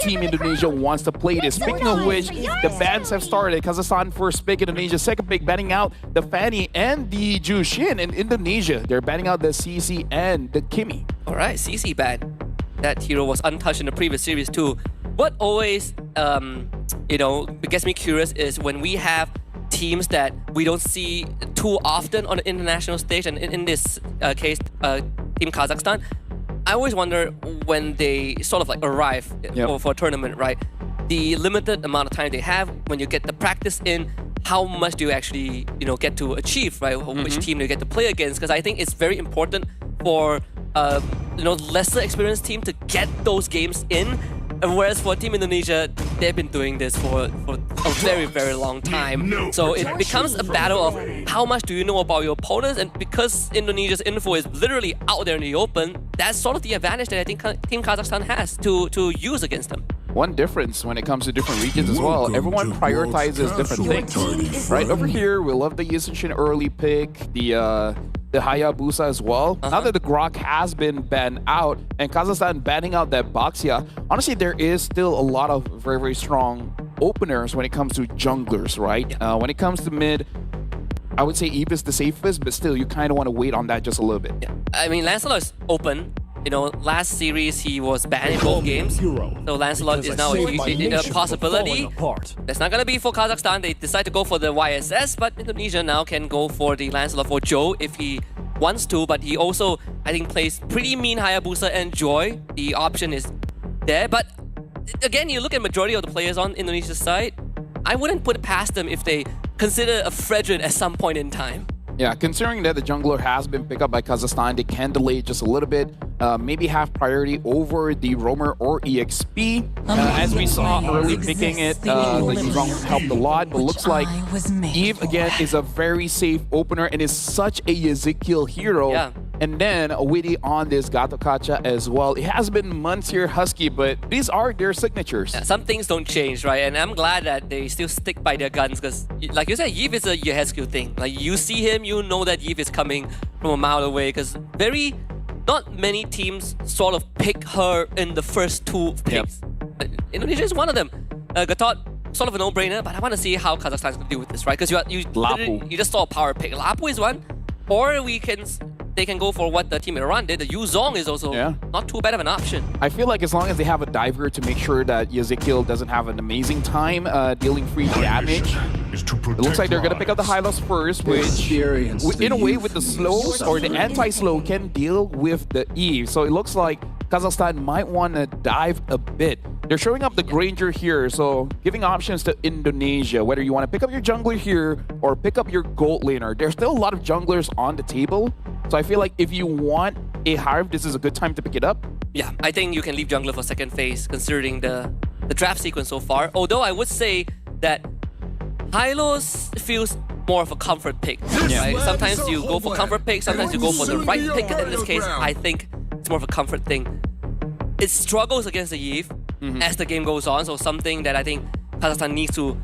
Team Indonesia wants to play this. Speaking of which, the bans have started. Kazakhstan first pick, Indonesia second pick, banning out the Fanny and the Jushin. In Indonesia, they're banning out the CC and the Kimi. All right, CC banned. That hero was untouched in the previous series too. What always, gets me curious is when we have teams that we don't see too often on the international stage, and in this case, Team Kazakhstan, I always wonder when they sort of like arrive for a tournament, right? The limited amount of time they have, when you get the practice in, how much do you actually, get to achieve, right? Which team do you get to play against? Because I think it's very important for, lesser experienced team to get those games in. And whereas for Team Indonesia, they've been doing this for a very, very long time. So it becomes a battle of how much do you know about your opponents, and because Indonesia's info is literally out there in the open, that's sort of the advantage that I think Team Kazakhstan has to use against them. One difference when it comes to different regions as well, everyone prioritizes different things. Right over here, we love the Yushin early pick, the Hayabusa as well. Now that the Grok has been banned out and Kazakhstan banning out that Baxia, honestly, there is still a lot of very, very strong openers when it comes to junglers, right? When it comes to mid, I would say Eve is the safest, but still, you kind of want to wait on that just a little bit. Yeah. I mean, Lancelot is open. Last series he was banned in both games. So Lancelot is now a possibility. That's not going to be for Kazakhstan. They decide to go for the YSS, but Indonesia now can go for the Lancelot for Joe if he wants to. But he also, I think, plays pretty mean Hayabusa and Joy. The option is there. But again, you look at majority of the players on Indonesia's side, I wouldn't put it past them if they consider a Fredrin at some point in time. Yeah, considering that the jungler has been picked up by Kazakhstan, they can delay it just a little bit. Maybe have priority over the Roamer or EXP. As we saw early picking it, the Yuzong helped a lot, but looks like Eve again is a very safe opener and is such a Ezekiel hero. Yeah. And then a witty on this Gato Kacha as well. It has been months here, Husky, but these are their signatures. Yeah, some things don't change, right? And I'm glad that they still stick by their guns because, like you said, Yves is a Yehescu thing. Like, you see him, you know that Yves is coming from a mile away because not many teams sort of pick her in the first two picks. Indonesia is one of them. Gatot, sort of a no-brainer, but I want to see how Kazakhstan is going to deal with this, right? Because you just saw a power pick. Lapu is one, or they can go for what the team in Iran did. The Yuzong is also not too bad of an option. I feel like as long as they have a diver to make sure that Ezekiel doesn't have an amazing time dealing free damage, it looks like they're going to pick up the Hylos first, which in a way with the slows or the anti-slow can deal with the Eve. So it looks like Kazakhstan might want to dive a bit. They're showing up the Granger here, so giving options to Indonesia, whether you want to pick up your jungler here or pick up your gold laner. There's still a lot of junglers on the table, so I feel like if you want a Hive, this is a good time to pick it up. Yeah, I think you can leave jungler for second phase, considering the draft sequence so far. Although I would say that Hylos feels more of a comfort pick, right? Sometimes you go for comfort pick, sometimes you go for the right pick. In this case, I think it's more of a comfort thing. It struggles against the Eve as the game goes on, so something that I think Kazakhstan needs to,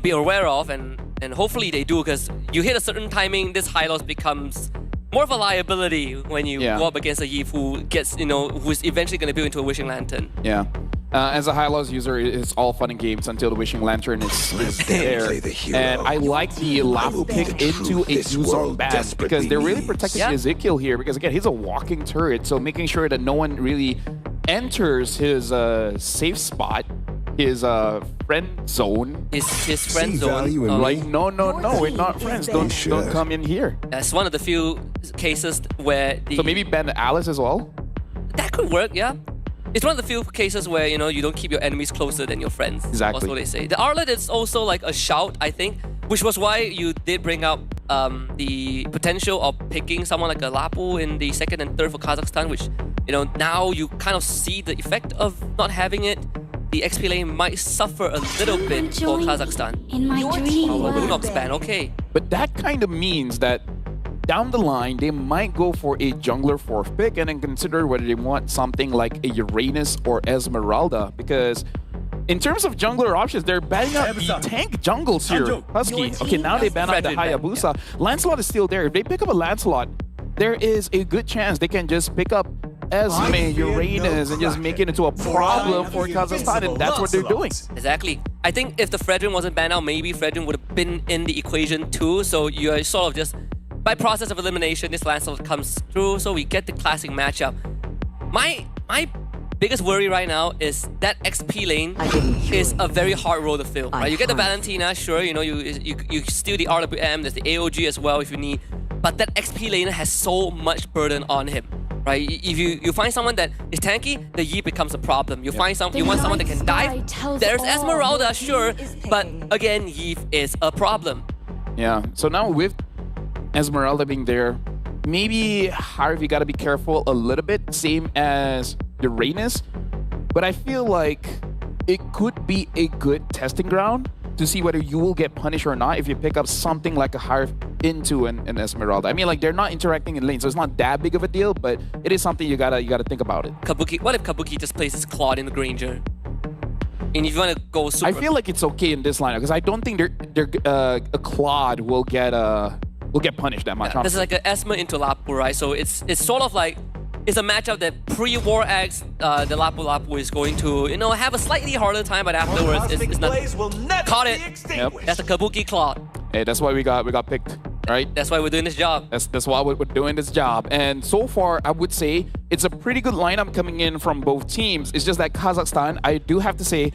be aware of, and hopefully they do, because you hit a certain timing, this Hylos becomes more of a liability when you go up against a Eve who gets, who's eventually going to build into a Wishing Lantern. Yeah. As a Hylos user, it's all fun and games until the Wishing Lantern is there. And I like the Lapu pick into a Yuzong ban because they're really protecting Ezekiel here because, again, he's a walking turret. So making sure that no one really enters his safe spot, his friend zone. His friend zone. Like, no, we're not friends. Don't come in here. That's one of the few cases where So maybe ban Alice as well? That could work, yeah. It's one of the few cases where, you don't keep your enemies closer than your friends. Exactly. That's what they say. The Arlet is also like a shout, I think, which was why you did bring up the potential of picking someone like a Lapu in the second and third for Kazakhstan, which, now you kind of see the effect of not having it. The XP lane might suffer a little bit for Kazakhstan. In my dream. Lunox ban, okay. But that kind of means that down the line, they might go for a jungler fourth pick and then consider whether they want something like a Uranus or Esmeralda. Because in terms of jungler options, they're banning out the tank jungles here. Husky. Okay, now they ban out the Hayabusa. Lancelot is still there. If they pick up a Lancelot, there is a good chance they can just pick up Esme, Uranus, and just make it into a problem for Kazakhstan, and that's what they're doing. Exactly. I think if the Fredrin wasn't banned out, maybe Fredrin would have been in the equation too. So you're sort of just, by process of elimination, this landslide comes through, so we get the classic matchup. My biggest worry right now is that XP lane is a very hard role to fill. Right? You get the Valentina, sure, you know, you steal the RWM, there's the AOG as well if you need, but that XP lane has so much burden on him. Right? If you find someone that is tanky, the Yi becomes a problem. You want someone that can dive. There's Esmeralda, sure, but again, Yi is a problem. Yeah. So now with Esmeralda being there, maybe Harvey got to be careful a little bit, same as Uranus. But I feel like it could be a good testing ground to see whether you will get punished or not if you pick up something like a Harv into an Esmeralda. I mean, like, they're not interacting in lane, so it's not that big of a deal, but it is something you gotta think about it. Kabuki, what if Kabuki just places Claude in the Granger? And if you want to go super... I feel like it's okay in this lineup because I don't think a Claude will get punished that much. Yeah, this is like an Esma into Lapu, right? So it's sort of like, it's a matchup that pre-War X, the Lapu is going to, you know, have a slightly harder time, but afterwards it's not. Caught it. Yep. That's a Kabuki Claude. Hey, that's why we got picked, right? That's why we're doing this job. That's why we're doing this job. And so far, I would say it's a pretty good lineup coming in from both teams. It's just that Kazakhstan, I do have to say,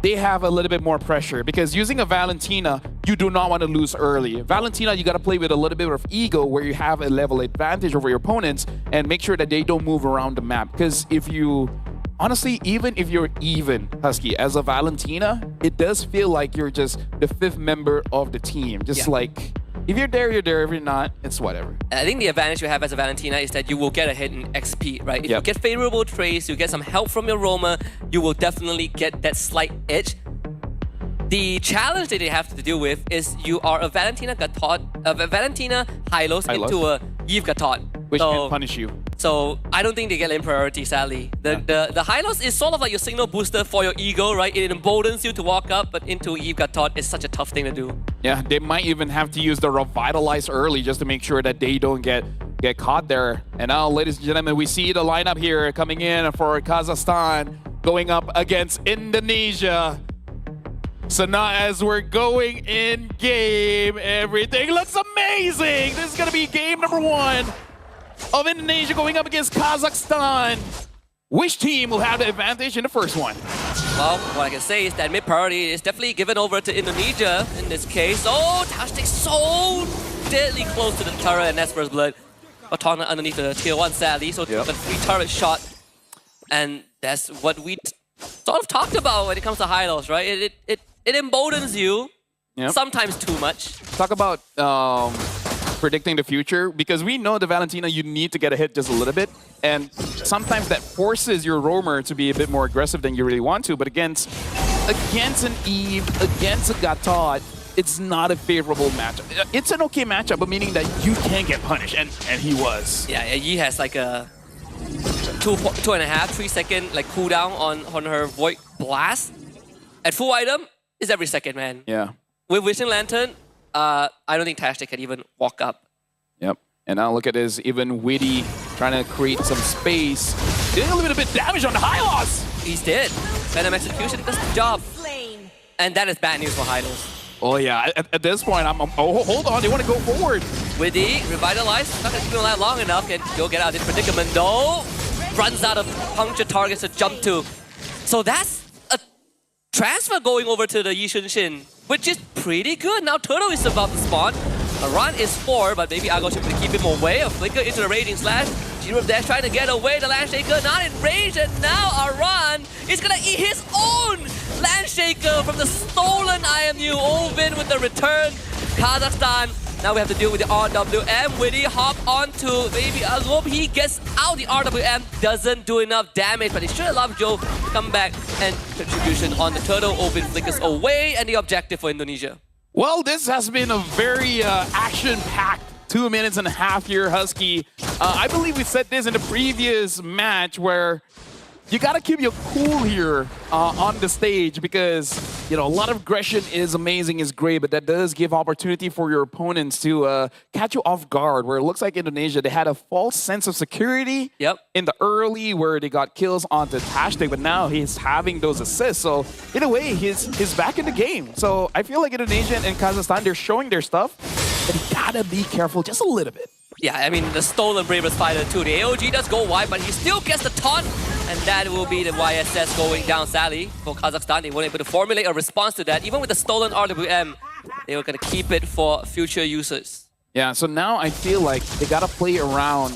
they have a little bit more pressure because using a Valentina, you do not want to lose early. Valentina, you got to play with a little bit of ego where you have a level advantage over your opponents and make sure that they don't move around the map. Because if you, honestly, even if you're even, Husky, as a Valentina, it does feel like you're just the fifth member of the team. Just like, if you're there, you're there. If you're not, it's whatever. I think the advantage you have as a Valentina is that you will get a hit in XP, right? If you get favorable trades, you get some help from your Roma, you will definitely get that slight edge. The challenge that they have to deal with is you are a Valentina Hylos into a Yves Gatot. Which can punish you. So I don't think they get lane priority, sadly. The Hylos is sort of like your signal booster for your ego, right? It emboldens you to walk up, but into Yves Gatot is such a tough thing to do. Yeah, they might even have to use the Revitalize early just to make sure that they don't get caught there. And now, ladies and gentlemen, we see the lineup here coming in for Kazakhstan going up against Indonesia. So now as we're going in game, everything looks amazing. This is going to be game number 1 of Indonesia going up against Kazakhstan. Which team will have the advantage in the first one? Well, what I can say is that mid priority is definitely given over to Indonesia in this case. Oh, Tastic so deadly close to the turret, and that's first blood. Batona underneath the tier 1, sadly, so the free turret shot. And that's what we sort of talked about when it comes to Hylos, right? It emboldens you, sometimes too much. Talk about predicting the future, because we know the Valentina, you need to get a hit just a little bit, and sometimes that forces your roamer to be a bit more aggressive than you really want to, but against an Eve, against a Gatot, it's not a favorable matchup. It's an okay matchup, but meaning that you can get punished, and he was. Yeah, Yi has like a 2.5, 3 second like cooldown on her Void Blast. At full item, is every second, man. Yeah. With Wishing Lantern, I don't think Tastic can even walk up. Yep. And now look at this, even Witty trying to create some space. Doing a little bit of damage on the Hylos. He's dead. Venom Execution does the job. And that is bad news for Hylos. Oh yeah, at this point, oh, hold on, they want to go forward. Witty, Revitalize, not going to keep him alive long enough. Can he'll get out of this predicament though. Runs out of puncture targets to jump to. So that's a transfer going over to the Yishun Shin, which is pretty good. Now Turtle is about to spawn. A run is 4, but maybe Argo should keep him away. A flicker into the Raging Slash. Giro Dash trying to get away. The Landshaker not in range, and now Aran is gonna eat his own Landshaker from the stolen IMU. Ovin with the return. Kazakhstan. Now we have to deal with the RWM. Witty hop onto maybe Agop. He gets out. The RWM doesn't do enough damage, but he should allow Joe to come back and contribution on the turtle. Ovin flickers away, and the objective for Indonesia. Well, this has been a very action-packed 2.5 minutes here, Husky. I believe we said this in the previous match where you gotta keep your cool here on the stage because a lot of aggression is amazing, is great, but that does give opportunity for your opponents to catch you off guard. Where it looks like Indonesia, they had a false sense of security in the early where they got kills onto Tashtik, but now he's having those assists. So in a way, he's back in the game. So I feel like Indonesia and Kazakhstan, they're showing their stuff, but you gotta be careful just a little bit. Yeah, I mean, the stolen Bravest Fighter too. The AOG does go wide, but he still gets the taunt. And that will be the YSS going down, sadly, for Kazakhstan. They weren't able to formulate a response to that. Even with the stolen RWM, they were going to keep it for future users. Yeah, so now I feel like they got to play around,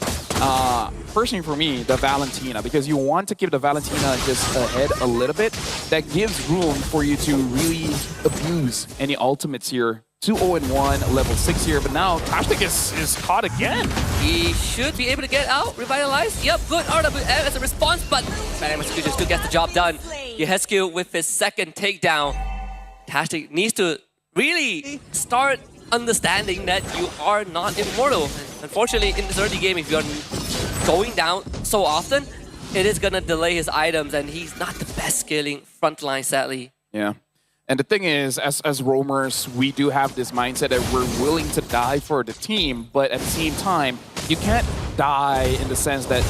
personally for me, the Valentina. Because you want to keep the Valentina just ahead a little bit. That gives room for you to really abuse any ultimates here. 2-0-1, level 6 here, but now Tashtik is caught again. He should be able to get out, revitalize. Yep, good RWM as a response, but Bad Execution still gets the job done. Yehescu with his second takedown. Tashtik needs to really start understanding that you are not immortal. Unfortunately, in this early game, if you're going down so often, it is gonna delay his items, and he's not the best scaling frontline, sadly. Yeah. And the thing is, as roamers, we do have this mindset that we're willing to die for the team, but at the same time, you can't die in the sense that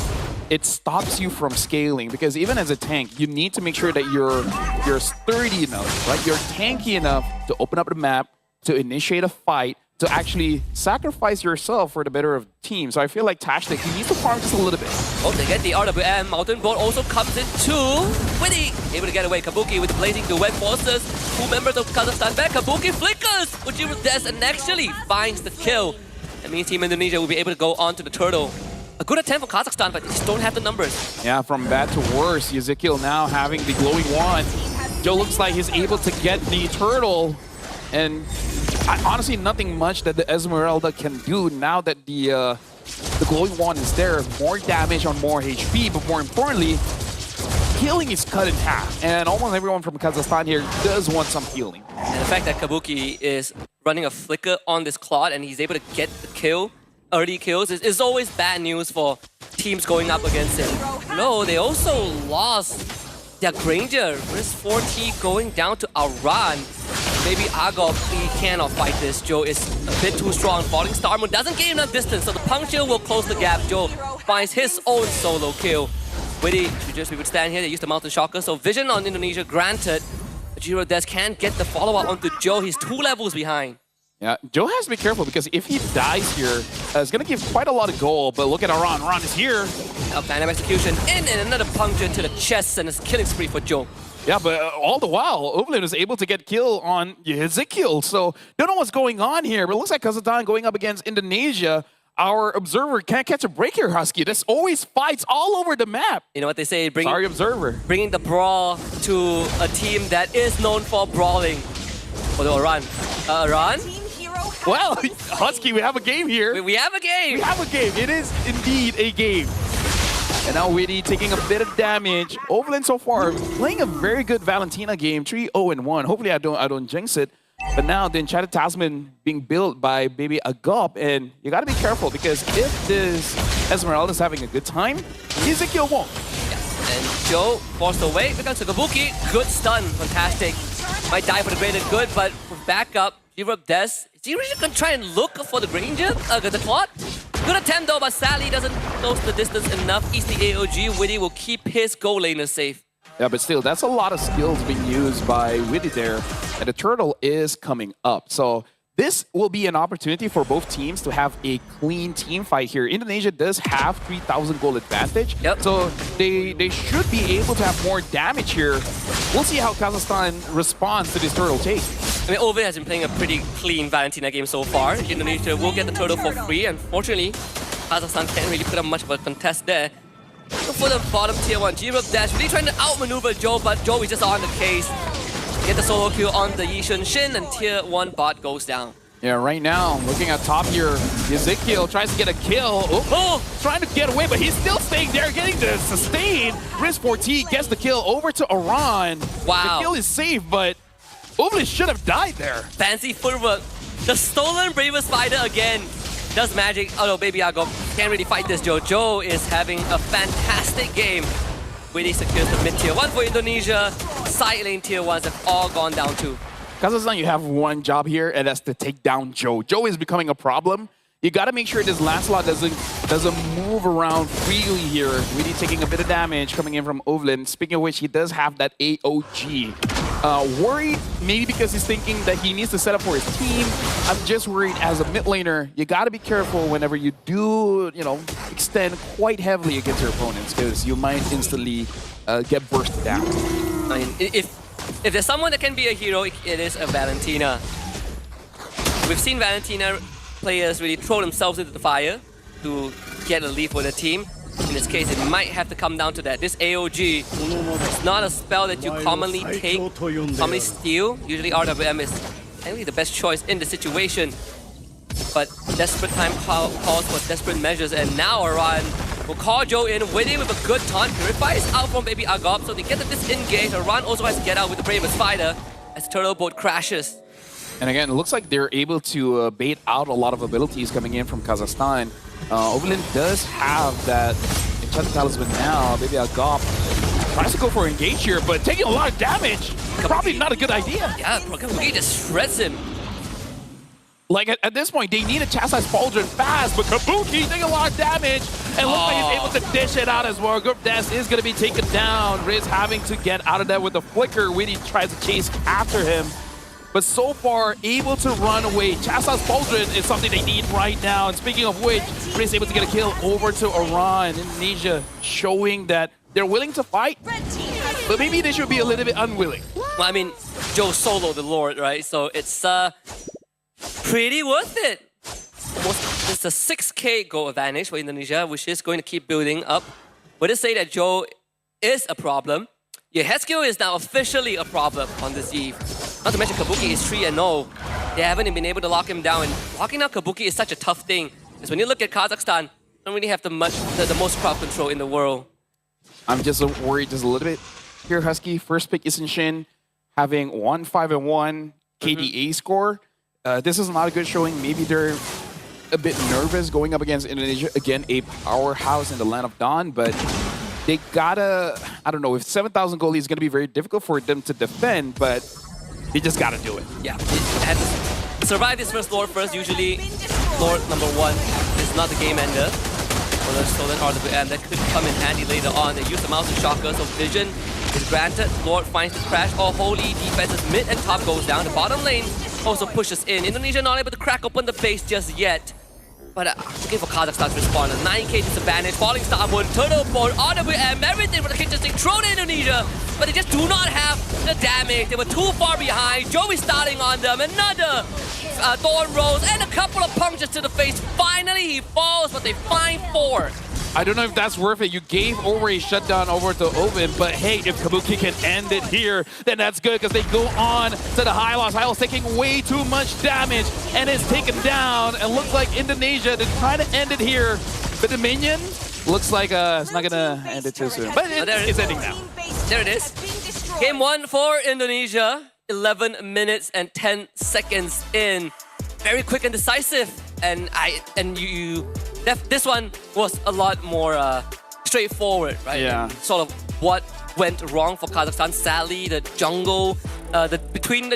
it stops you from scaling. Because even as a tank, you need to make sure that you're sturdy enough, right? You're tanky enough to open up the map, to initiate a fight, to actually sacrifice yourself for the better of the team. So I feel like Tashtik, he needs to farm just a little bit. Oh, they get the RWM. Mountain Bolt also comes in too. Winnie able to get away. Kabuki with the blazing duet forces. 2 members of Kazakhstan back. Kabuki flickers with Death and actually finds the kill. That means Team Indonesia will be able to go on to the turtle. A good attempt for Kazakhstan, but they just don't have the numbers. Yeah, from bad to worse. Ezekiel now having the glowing wand. Joe looks like he's able to get the turtle. And honestly, nothing much that the Esmeralda can do now that the glowing wand is there. More damage on more HP, but more importantly, healing is cut in half. And almost everyone from Kazakhstan here does want some healing. And the fact that Kabuki is running a flicker on this Claude and he's able to get the kill, early kills, is always bad news for teams going up against him. No, they also lost their Granger. Risk 4T going down to Aran. Maybe Agop, he cannot fight this. Joe is a bit too strong. Falling Star Moon doesn't gain enough distance, so the puncture will close the gap. Joe finds his own solo kill. Witty, we would stand here, they use the Mountain Shocker, so vision on Indonesia granted. Jiro Des can't get the follow-up onto Joe, he's 2 levels behind. Yeah, Joe has to be careful because if he dies here, it's going to give quite a lot of gold, but look at Aran. Aran is here. Phantom Execution in and another puncture to the chest and it's killing spree for Joe. Yeah, but all the while, Ovelin was able to get kill on Ezekiel. So, don't know what's going on here, but it looks like Kazakhstan going up against Indonesia. Our observer can't catch a break here, Husky. There's always fights all over the map. You know what they say? Sorry, observer. Bringing the brawl to a team that is known for brawling. Although Aran. Aran? Well, Husky, we have a game here. We have a game. We have a game. It is indeed a game. And now Witty taking a bit of damage. Ovelin so far playing a very good Valentina game, 3-0-1. Hopefully I don't jinx it. But now the Enchanted Tasman being built by Baby Agop, and you gotta be careful because if this Esmeralda is having a good time, Ezekiel won't. Yes, and Joe forced away because of Kabuki. Good stun, fantastic. Might die for the greater good, but with backup, Europe Des. Is he really gonna try and look for the Granger? The Claude? Good attempt though, but sadly doesn't close the distance enough. East the AOG, Witty will keep his goal laner safe. Yeah, but still, that's a lot of skills being used by Witty there. And the turtle is coming up. So this will be an opportunity for both teams to have a clean team fight here. Indonesia does have 3,000 gold advantage. Yep. So they should be able to have more damage here. We'll see how Kazakhstan responds to this turtle take. I mean, Ovid has been playing a pretty clean Valentina game so far. Indonesia will get the turtle for free. Unfortunately, Kazakhstan can't really put up much of a contest there. So for the bottom tier 1, G-Rub Dash really trying to outmaneuver Joe, but Joe is just on the case. Get the solo kill on the Yishun Shin, and tier 1 bot goes down. Yeah, right now, looking at top here, Ezekiel tries to get a kill. Oh, trying to get away, but he's still staying there, getting the sustain. Risk 4T gets the kill over to Aran. Wow. The kill is safe, but Ovelin should have died there. Fancy footwork. The stolen Bravest Spider again does magic. Oh no, Baby Agop can't really fight this Joe. Joe is having a fantastic game. Witty secures the mid tier 1 for Indonesia. Side lane tier 1s have all gone down too. Kazakhstan, you have one job here, and that's to take down Joe. Joe is becoming a problem. You got to make sure this Lancelot doesn't move around freely here. Really taking a bit of damage coming in from Ovlin. Speaking of which, he does have that AOG. Worried maybe because he's thinking that he needs to set up for his team. I'm just worried as a mid laner, you got to be careful whenever you do, extend quite heavily against your opponents because you might instantly get burst down. I mean, if there's someone that can be a hero, it is a Valentina. We've seen Valentina players really throw themselves into the fire to get a lead for the team. In this case, it might have to come down to that. This AOG is not a spell that you commonly take, commonly steal. Usually RWM is actually the best choice in the situation. But desperate time calls for desperate measures, and now Aran will call Joe in, Witty with a good taunt. Purify is out from Baby Agop, so they get the disengage. Aran also has to get out with the Bravest Fighter as Turtle Boat crashes. And again, it looks like they're able to bait out a lot of abilities coming in from Kazakhstan. Ovlin does have that Enchanted Talisman now. Maybe Agop tries to go for engage here, but taking a lot of damage. Probably not a good idea. Yeah, Kabuki just shreds him. Like at this point, they need a Chastise Pauldron fast, but Kabuki taking a lot of damage. And looks like he's able to dish it out as well. Group Death is going to be taken down. Riz having to get out of that with the flicker. Witty tries to chase after him. But so far, able to run away. Chastise Pauldron is something they need right now. And speaking of which, Riz able to get a kill over to Iran. Indonesia showing that they're willing to fight, but maybe they should be a little bit unwilling. Well, I mean, Joe solo the Lord, right? So it's pretty worth it. It's a 6k goal advantage for Indonesia, which is going to keep building up. But to say that Joe is a problem, Yehezkiel is now officially a problem on this eve. Not to mention Kabuki is 3-0. They haven't even been able to lock him down, and locking down Kabuki is such a tough thing. Because when you look at Kazakhstan, they don't really have the most crowd control in the world. I'm just worried just a little bit here, Husky. First pick Isin Shin, having 1-5-1 KDA score. This is not a good showing. Maybe they're a bit nervous going up against Indonesia. Again, a powerhouse in the Land of Dawn, but they gotta, I don't know, if 7,000 goalie is gonna be very difficult for them to defend, but they just gotta do it. Yeah, and to survive this first Lord first. Usually, Lord number 1 is not the game ender. Or the stolen RWM that could come in handy later on. They use the mouse and shocker, so vision is granted. Lord finds the crash. All holy defenses mid and top goes down. The bottom lane also pushes in. Indonesia not able to crack open the base just yet. But looking for Kazakhstan's respawn. A 9k disadvantage. Falling Star Moon, Turtle Boat, RWM, everything for the kitchen sink thrown in Indonesia. But they just do not have the damage. They were too far behind. Joey starting on them. Another Thorn Rose and a couple of punches to the face. Finally he falls, but they find 4. I don't know if that's worth it. You gave over a shutdown over to Ovin, but hey, if Kabuki can end it here, then that's good because they go on to the Hylos. Hylos taking way too much damage and is taken down. And looks like Indonesia, they're trying to end it here. But the minion looks like it's not going to end it too soon. But it's ending now. There it is. Game 1 for Indonesia. 11 minutes and 10 seconds in. Very quick and decisive. And this one was a lot more straightforward, right? Yeah. Sort of what went wrong for Kazakhstan. Sadly, the jungle, between